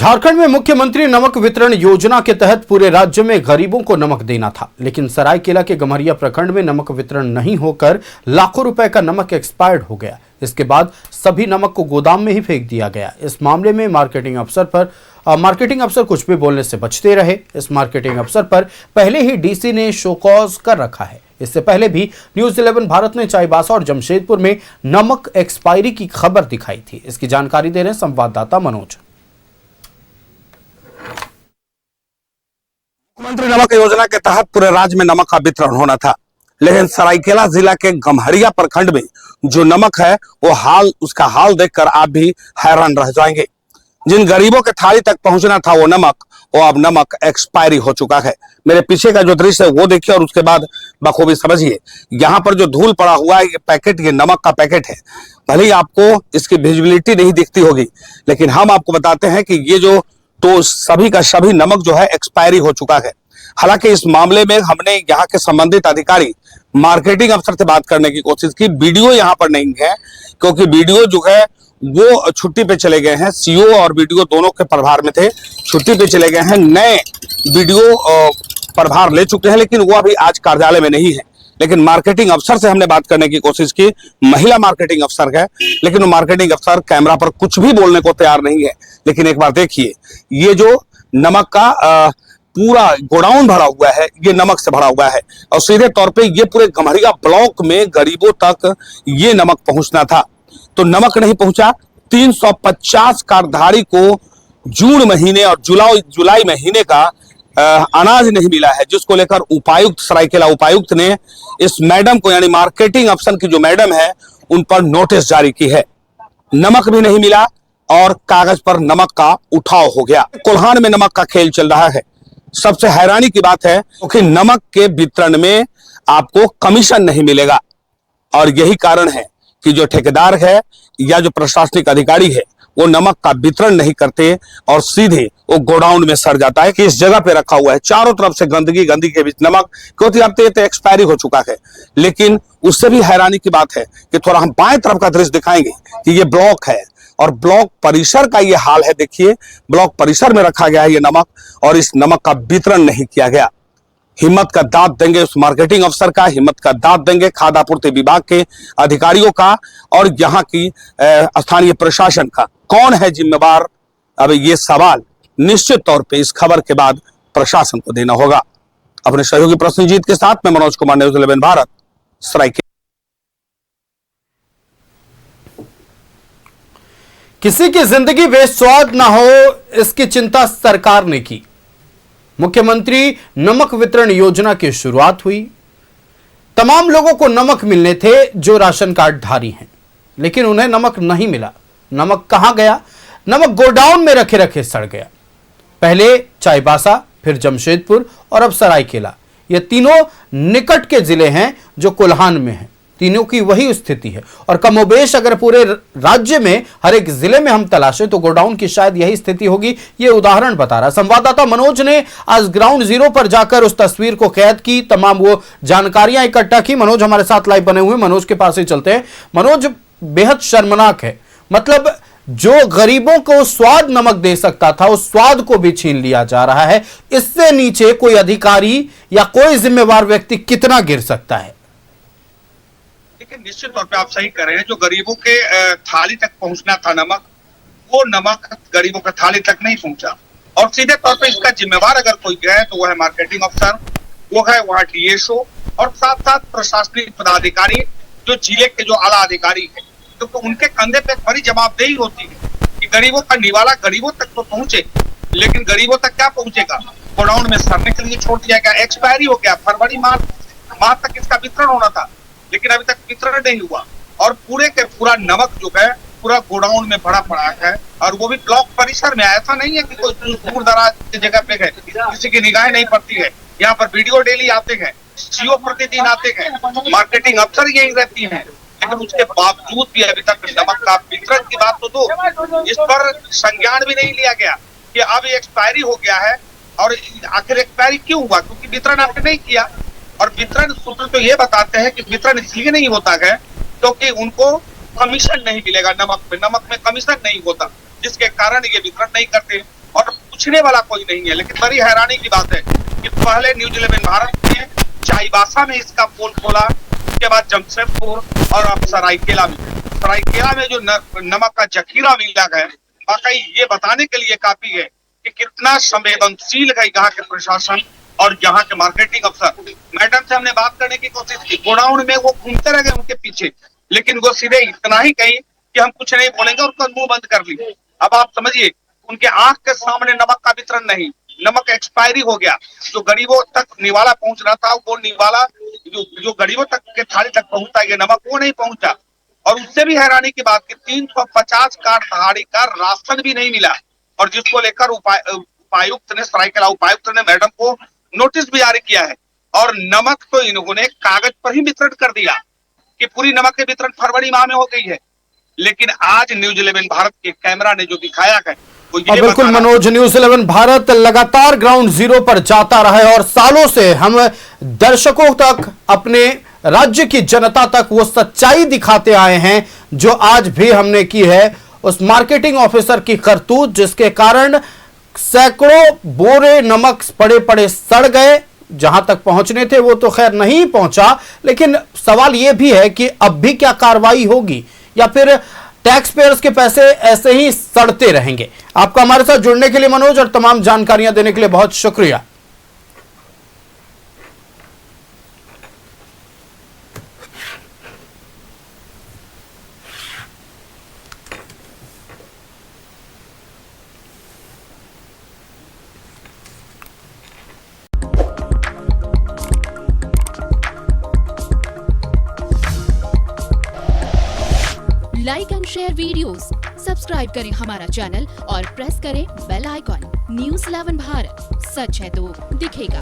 झारखंड में मुख्यमंत्री नमक वितरण योजना के तहत पूरे राज्य में गरीबों को नमक देना था, लेकिन सरायकेला के गम्हरिया प्रखंड में नमक वितरण नहीं होकर लाखों रुपए का नमक एक्सपायर्ड हो गया। इसके बाद सभी नमक को गोदाम में ही फेंक दिया गया। इस मामले में मार्केटिंग अफसर कुछ भी बोलने से बचते रहे। इस मार्केटिंग अफसर पर पहले ही डीसी ने शोकॉज कर रखा है। इससे पहले भी न्यूज 11 भारत ने चाईबासा और जमशेदपुर में नमक एक्सपायरी की खबर दिखाई थी। इसकी जानकारी दे रहे हैं संवाददाता मनोज। मुख्यमंत्री नमक योजना के तहत पूरे राज्य में नमक का वितरण होना था, लेकिन सरायकेला जिला के गम्हरिया प्रखंड में जो नमक है वो उसका हाल देखकर आप भी हैरान रह जाएंगे। जिन गरीबों के थाली तक पहुंचना था वो अब नमक एक्सपायरी हो चुका है। मेरे पीछे का जो दृश्य है वो देखिए और उसके बाद बखूबी समझिए। यहाँ पर जो धूल पड़ा हुआ है ये नमक का पैकेट है। भले ही आपको इसकी विजिबिलिटी नहीं दिखती होगी, लेकिन हम आपको बताते हैं कि ये जो तो सभी का सभी नमक जो है एक्सपायरी हो चुका है। हालांकि इस मामले में हमने यहाँ के संबंधित अधिकारी मार्केटिंग अफसर से बात करने की कोशिश की। बीडीओ यहाँ पर नहीं है, क्योंकि बीडीओ जो है वो छुट्टी पे चले गए हैं। सीओ और बीडीओ दोनों के प्रभार में थे, छुट्टी पे चले गए हैं। नए बीडीओ प्रभार ले चुके हैं, लेकिन वो अभी आज कार्यालय में नहीं है। लेकिन मार्केटिंग अफसर से हमने बात करने की कोशिश की, महिला मार्केटिंग अफसर है, लेकिन वो मार्केटिंग अफसर कैमरा पर कुछ भी बोलने को तैयार नहीं है। लेकिन एक बार देखिए, ये जो नमक का पूरा गोडाउन भरा हुआ है ये नमक से भरा हुआ है और सीधे तौर पे ये पूरे गम्हरिया ब्लॉक में गरीबों तक ये नमक पहुंचना था, तो नमक नहीं पहुंचा। 350 कार्डधारी को जून महीने और जुलाई महीने का अनाज नहीं मिला है, जिसको लेकर उपायुक्त सरायकेला उपायुक्त ने इस मैडम को यानी मार्केटिंग अफसर की जो मैडम है उन पर नोटिस जारी की है। नमक भी नहीं मिला और कागज पर नमक का उठाव हो गया। कोल्हान में नमक का खेल चल रहा है। सबसे हैरानी की बात है क्योंकि नमक के वितरण में आपको कमीशन नहीं मिलेगा और यही कारण है कि जो ठेकेदार है या जो प्रशासनिक अधिकारी है वो नमक का वितरण नहीं करते और सीधे वो गोडाउन में सड़ जाता है कि इस जगह पे रखा हुआ है। चारों तरफ से गंदगी के बीच नमक, क्योंकि अब तो एक्सपायरी हो चुका है। लेकिन उससे भी हैरानी की बात है कि थोड़ा हम बाएं तरफ का दृश्य दिखाएंगे कि ये ब्लॉक है और ब्लॉक परिसर का ये हाल है। देखिए, ब्लॉक परिसर में रखा गया है ये नमक और इस नमक का वितरण नहीं किया गया। हिम्मत का दाद देंगे उस मार्केटिंग अफसर का, हिम्मत का दाद देंगे खाद्य आपूर्ति विभाग के अधिकारियों का और यहाँ की स्थानीय प्रशासन का। कौन है जिम्मेवार? अब ये सवाल निश्चित तौर पे इस खबर के बाद प्रशासन को देना होगा। अपने सहयोगी प्रश्नजीत के साथ मैं मनोज कुमार, न्यूज 11 भारत, सरायकेला। किसी की जिंदगी बेस्वाद ना हो, इसकी चिंता सरकार ने की। मुख्यमंत्री नमक वितरण योजना की शुरुआत हुई। तमाम लोगों को नमक मिलने थे जो राशन कार्ड धारी हैं, लेकिन उन्हें नमक नहीं मिला। नमक कहां गया? नमक गोडाउन में रखे रखे सड़ गया। पहले चाईबासा, फिर जमशेदपुर और अब सरायकेला। ये तीनों निकट के जिले हैं जो कोल्हान में हैं। तीनों की वही स्थिति है और कमोबेश अगर पूरे राज्य में हर एक जिले में हम तलाशें तो गोडाउन की शायद यही स्थिति होगी। ये उदाहरण बता रहा संवाददाता मनोज ने आज ग्राउंड जीरो पर जाकर उस तस्वीर को कैद की, तमाम वो जानकारियां इकट्ठा की। मनोज हमारे साथ लाइव बने हुए, मनोज के पास ही चलते हैं। मनोज, बेहद शर्मनाक है। मतलब जो गरीबों को स्वाद नमक दे सकता था उस स्वाद को भी छीन लिया जा रहा है। इससे नीचे कोई अधिकारी या कोई जिम्मेवार व्यक्ति कितना गिर सकता है? लेकिन निश्चित तौर पे आप सही कर रहे हैं, जो गरीबों के थाली तक पहुंचना था नमक, वो नमक गरीबों के थाली तक नहीं पहुंचा। और सीधे तौर पे इसका जिम्मेवार अगर कोई है तो वो है मार्केटिंग अफसर, वो है वहाँ डीएसओ और साथ साथ प्रशासनिक पदाधिकारी जो जिले के जो आला अधिकारी है, तो उनके कंधे पे बड़ी जवाबदेही होती है कि गरीबों का निवाला गरीबों तक तो पहुंचे। लेकिन गरीबों तक क्या पहुंचेगा? गोडाउन में सड़ने के लिए छोड़ दिया गया, एक्सपायरी हो गया। फरवरी मार्च तक इसका वितरण होना था, लेकिन अभी तक वितरण नहीं हुआ और पूरे के पूरा नमक जो है पूरा गोडाउन में भरा पड़ा है और वो भी ब्लॉक परिसर में। ऐसा नहीं है कि कोई दूर दराज की जगह पे है, किसी की निगाहें नहीं पड़ती है। यहाँ पर वीडियो डेली आते हैं, सीओ प्रतिदिन आते हैं, मार्केटिंग अफसर यही रहती हैं, लेकिन उसके बावजूद भी अभी तक नमक का वितरण की बात तो दो, इस पर संज्ञान भी नहीं लिया गया कि अब एक्सपायरी हो गया है। और आखिर एक्सपायरी क्यों हुआ? क्योंकि वितरण आपने नहीं किया। और वितरण सूत्र तो ये बताते हैं कि वितरण इसलिए नहीं होता है क्योंकि उनको कमीशन नहीं मिलेगा। नमक में कमीशन नहीं होता, जिसके कारण ये वितरण नहीं करते। पूछने वाला कोई नहीं है। लेकिन बड़ी हैरानी की बात है कि पहले न्यूज 11 भारत ने चाईबासा में इसका पोल खोला, उसके बाद जमशेदपुर और अब सरायकेला में जो नमक का जखीरा मिला है, वाकई ये बताने के लिए काफी है कि कितना संवेदनशील है यहाँ के प्रशासन और यहाँ के मार्केटिंग अफसर। मैडम से हमने बात करने की कोशिश की, गोडाउन में वो घूमते रह गए उनके पीछे, लेकिन वो सीधे इतना ही कही कि हम कुछ नहीं बोलेंगे और मुंह बंद कर ली। अब आप समझिए, उनके आंख के सामने नमक का वितरण नहीं, नमक एक्सपायरी हो गया। जो गरीबों तक निवाला पहुंच रहा था, वो निवाला जो गरीबों तक के थाली तक पहुंचता है नमक, वो नहीं पहुंचा। और उससे भी हैरानी की बात कि 350 कार्ड दहाड़ी का राशन भी नहीं मिला, और जिसको लेकर उपायुक्त ने, सरायकेला उपायुक्त ने मैडम को नोटिस भी जारी किया है। और नमक तो इन्होंने कागज पर ही वितरण कर दिया कि पूरी नमक के वितरण फरवरी माह में हो गई है। लेकिन आज न्यूज 11 भारत के कैमरा ने जो दिखाया है वो ये बिल्कुल मनोज, न्यूज 11 भारत लगातार ग्राउंड जीरो पर जाता रहा है और सालों से हम दर्शकों तक, अपने राज्य की जनता तक वो सच्चाई दिखाते आए हैं जो आज भी हमने की है उस मार्केटिंग ऑफिसर की करतूत, जिसके कारण सैकड़ों बोरे नमक पड़े पड़े सड़ गए। जहां तक पहुंचने थे वो तो खैर नहीं पहुंचा, लेकिन सवाल यह भी है कि अब भी क्या कार्रवाई होगी या फिर टैक्स पेयर्स के पैसे ऐसे ही सड़ते रहेंगे। आपका हमारे साथ जुड़ने के लिए मनोज और तमाम जानकारियां देने के लिए बहुत शुक्रिया। Like and share videos, subscribe करें हमारा चैनल और प्रेस करें बेल आइकॉन। न्यूज़ 11 भारत, सच है तो दिखेगा।